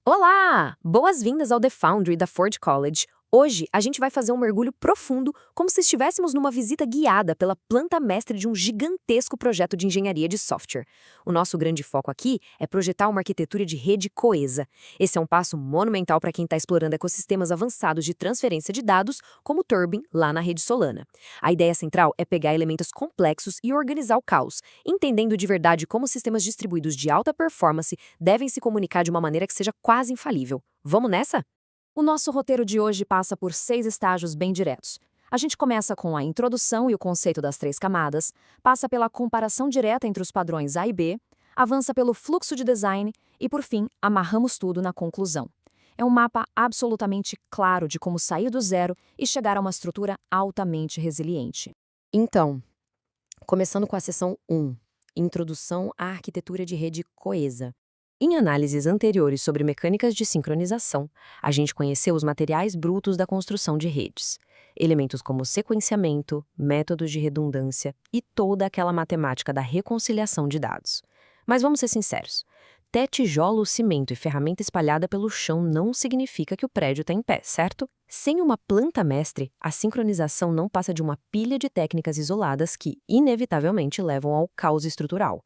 Olá! Boas-vindas ao The Foundry da Ford College. Hoje, a gente vai fazer um mergulho profundo, como se estivéssemos numa visita guiada pela planta mestre de um gigantesco projeto de engenharia de software. O nosso grande foco aqui é projetar uma arquitetura de rede coesa. Esse é um passo monumental para quem está explorando ecossistemas avançados de transferência de dados, como o Turbine, lá na rede Solana. A ideia central é pegar elementos complexos e organizar o caos, entendendo de verdade como sistemas distribuídos de alta performance devem se comunicar de uma maneira que seja quase infalível. Vamos nessa? O nosso roteiro de hoje passa por 6 estágios bem diretos. A gente começa com a introdução e o conceito das 3 camadas, passa pela comparação direta entre os padrões A e B, avança pelo fluxo de design e, por fim, amarramos tudo na conclusão. É um mapa absolutamente claro de como sair do zero e chegar a uma estrutura altamente resiliente. Então, começando com a seção 1, Introdução à arquitetura de rede coesa. Em análises anteriores sobre mecânicas de sincronização, a gente conheceu os materiais brutos da construção de redes. Elementos como sequenciamento, métodos de redundância e toda aquela matemática da reconciliação de dados. Mas vamos ser sinceros, ter tijolo, cimento e ferramenta espalhada pelo chão não significa que o prédio está em pé, certo? Sem uma planta mestre, a sincronização não passa de uma pilha de técnicas isoladas que, inevitavelmente, levam ao caos estrutural.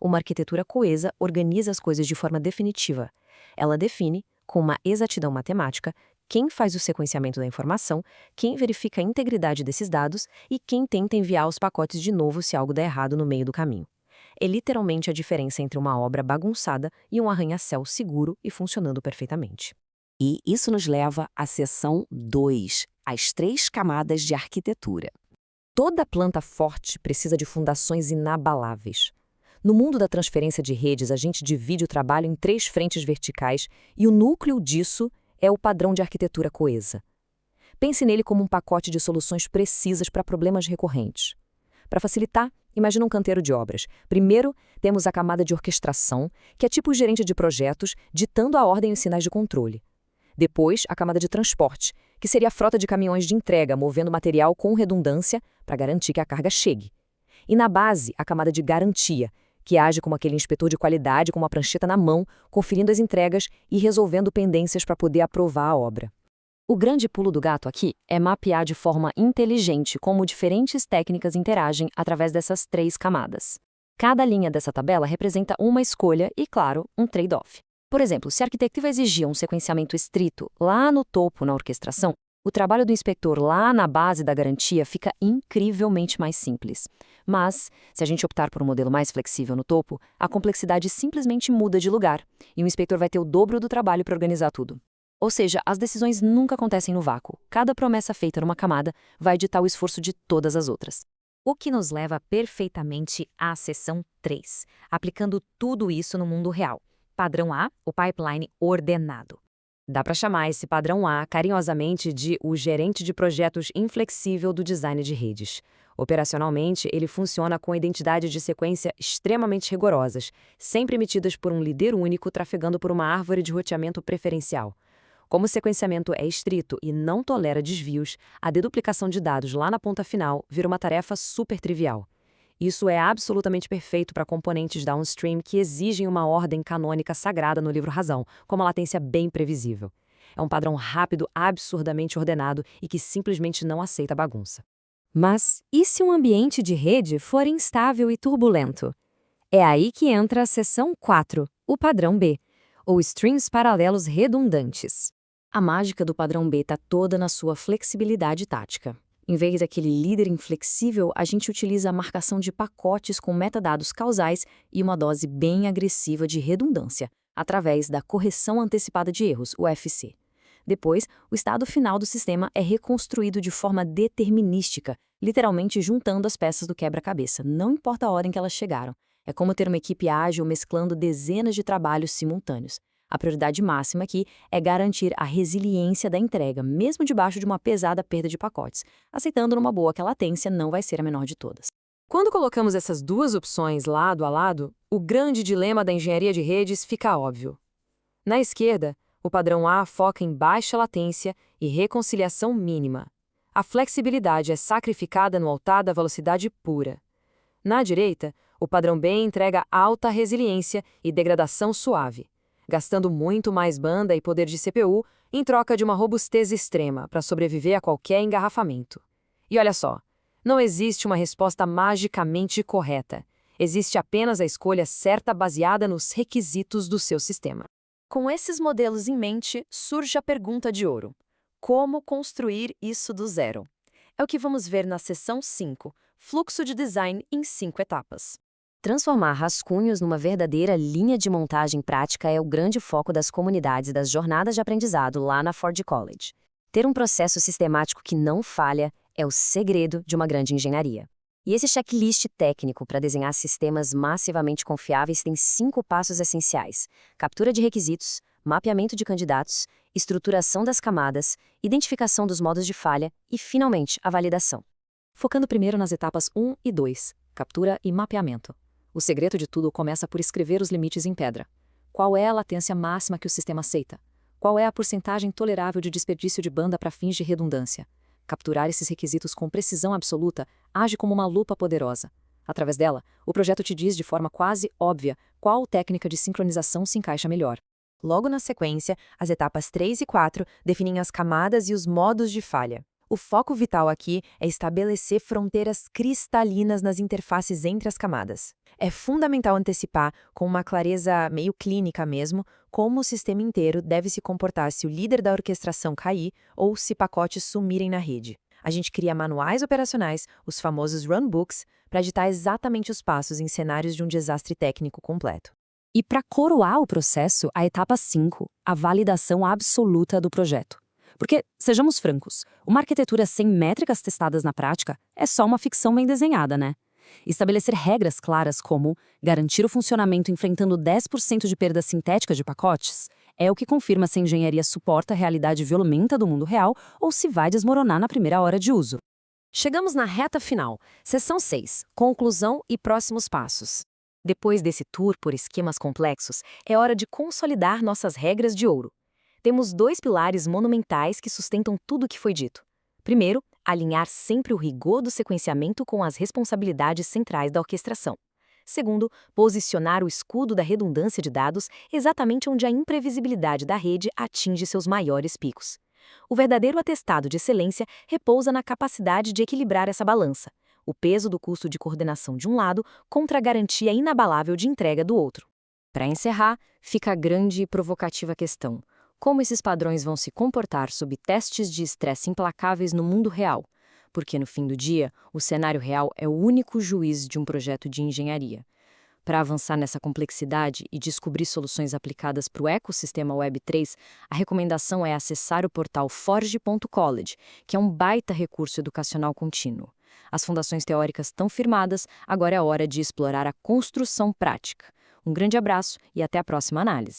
Uma arquitetura coesa organiza as coisas de forma definitiva. Ela define, com uma exatidão matemática, quem faz o sequenciamento da informação, quem verifica a integridade desses dados e quem tenta enviar os pacotes de novo se algo der errado no meio do caminho. É literalmente a diferença entre uma obra bagunçada e um arranha-céu seguro e funcionando perfeitamente. E isso nos leva à seção 2, as 3 camadas de arquitetura. Toda planta forte precisa de fundações inabaláveis. No mundo da transferência de redes, a gente divide o trabalho em 3 frentes verticais e o núcleo disso é o padrão de arquitetura coesa. Pense nele como um pacote de soluções precisas para problemas recorrentes. Para facilitar, imagine um canteiro de obras. Primeiro, temos a camada de orquestração, que é tipo o gerente de projetos, ditando a ordem e os sinais de controle. Depois, a camada de transporte, que seria a frota de caminhões de entrega, movendo material com redundância para garantir que a carga chegue. E na base, a camada de garantia, que age como aquele inspetor de qualidade com uma prancheta na mão, conferindo as entregas e resolvendo pendências para poder aprovar a obra. O grande pulo do gato aqui é mapear de forma inteligente como diferentes técnicas interagem através dessas 3 camadas. Cada linha dessa tabela representa uma escolha e, claro, um trade-off. Por exemplo, se a arquitetura exigia um sequenciamento estrito lá no topo na orquestração, o trabalho do inspetor lá na base da garantia fica incrivelmente mais simples. Mas, se a gente optar por um modelo mais flexível no topo, a complexidade simplesmente muda de lugar, e o inspetor vai ter o dobro do trabalho para organizar tudo. Ou seja, as decisões nunca acontecem no vácuo. Cada promessa feita numa camada vai ditar o esforço de todas as outras. O que nos leva perfeitamente à seção 3, aplicando tudo isso no mundo real. Padrão A, o pipeline ordenado. Dá para chamar esse padrão A carinhosamente de o gerente de projetos inflexível do design de redes. Operacionalmente, ele funciona com identidades de sequência extremamente rigorosas, sempre emitidas por um líder único trafegando por uma árvore de roteamento preferencial. Como o sequenciamento é estrito e não tolera desvios, a deduplicação de dados lá na ponta final vira uma tarefa super trivial. Isso é absolutamente perfeito para componentes downstream que exigem uma ordem canônica sagrada no livro razão, com uma latência bem previsível. É um padrão rápido, absurdamente ordenado e que simplesmente não aceita bagunça. Mas e se um ambiente de rede for instável e turbulento? É aí que entra a seção 4, o padrão B, ou streams paralelos redundantes. A mágica do padrão B está toda na sua flexibilidade tática. Em vez daquele líder inflexível, a gente utiliza a marcação de pacotes com metadados causais e uma dose bem agressiva de redundância, através da correção antecipada de erros, o UFC. Depois, o estado final do sistema é reconstruído de forma determinística, literalmente juntando as peças do quebra-cabeça, não importa a ordem que elas chegaram. É como ter uma equipe ágil mesclando dezenas de trabalhos simultâneos. A prioridade máxima aqui é garantir a resiliência da entrega, mesmo debaixo de uma pesada perda de pacotes, aceitando numa boa que a latência não vai ser a menor de todas. Quando colocamos essas 2 opções lado a lado, o grande dilema da engenharia de redes fica óbvio. Na esquerda, o padrão A foca em baixa latência e reconciliação mínima. A flexibilidade é sacrificada no altar da velocidade pura. Na direita, o padrão B entrega alta resiliência e degradação suave. gastando muito mais banda e poder de CPU em troca de uma robustez extrema para sobreviver a qualquer engarrafamento. E olha só, não existe uma resposta magicamente correta. Existe apenas a escolha certa baseada nos requisitos do seu sistema. Com esses modelos em mente, surge a pergunta de ouro: como construir isso do zero? É o que vamos ver na seção 5, Fluxo de Design em 5 etapas. Transformar rascunhos numa verdadeira linha de montagem prática é o grande foco das comunidades das jornadas de aprendizado lá na Ford College. Ter um processo sistemático que não falha é o segredo de uma grande engenharia. E esse checklist técnico para desenhar sistemas massivamente confiáveis tem 5 passos essenciais: captura de requisitos, mapeamento de candidatos, estruturação das camadas, identificação dos modos de falha e, finalmente, a validação. Focando primeiro nas etapas 1 e 2, captura e mapeamento. O segredo de tudo começa por escrever os limites em pedra. Qual é a latência máxima que o sistema aceita? Qual é a porcentagem tolerável de desperdício de banda para fins de redundância? Capturar esses requisitos com precisão absoluta age como uma lupa poderosa. Através dela, o projeto te diz de forma quase óbvia qual técnica de sincronização se encaixa melhor. Logo na sequência, as etapas 3 e 4 definem as camadas e os modos de falha. O foco vital aqui é estabelecer fronteiras cristalinas nas interfaces entre as camadas. É fundamental antecipar, com uma clareza meio clínica mesmo, como o sistema inteiro deve se comportar se o líder da orquestração cair ou se pacotes sumirem na rede. A gente cria manuais operacionais, os famosos runbooks, para ditar exatamente os passos em cenários de um desastre técnico completo. E para coroar o processo, a etapa 5, a validação absoluta do projeto. Porque, sejamos francos, uma arquitetura sem métricas testadas na prática é só uma ficção bem desenhada, né? Estabelecer regras claras como garantir o funcionamento enfrentando 10% de perda sintética de pacotes é o que confirma se a engenharia suporta a realidade violenta do mundo real ou se vai desmoronar na primeira hora de uso. Chegamos na reta final, seção 6, conclusão e próximos passos. Depois desse tour por esquemas complexos, é hora de consolidar nossas regras de ouro. Temos 2 pilares monumentais que sustentam tudo o que foi dito. Primeiro, alinhar sempre o rigor do sequenciamento com as responsabilidades centrais da orquestração. Segundo, posicionar o escudo da redundância de dados exatamente onde a imprevisibilidade da rede atinge seus maiores picos. O verdadeiro atestado de excelência repousa na capacidade de equilibrar essa balança, o peso do custo de coordenação de um lado contra a garantia inabalável de entrega do outro. Para encerrar, fica a grande e provocativa questão: como esses padrões vão se comportar sob testes de estresse implacáveis no mundo real? Porque, no fim do dia, o cenário real é o único juiz de um projeto de engenharia. Para avançar nessa complexidade e descobrir soluções aplicadas para o ecossistema Web3, a recomendação é acessar o portal forge.college, que é um baita recurso educacional contínuo. As fundações teóricas estão firmadas, agora é hora de explorar a construção prática. Um grande abraço e até a próxima análise.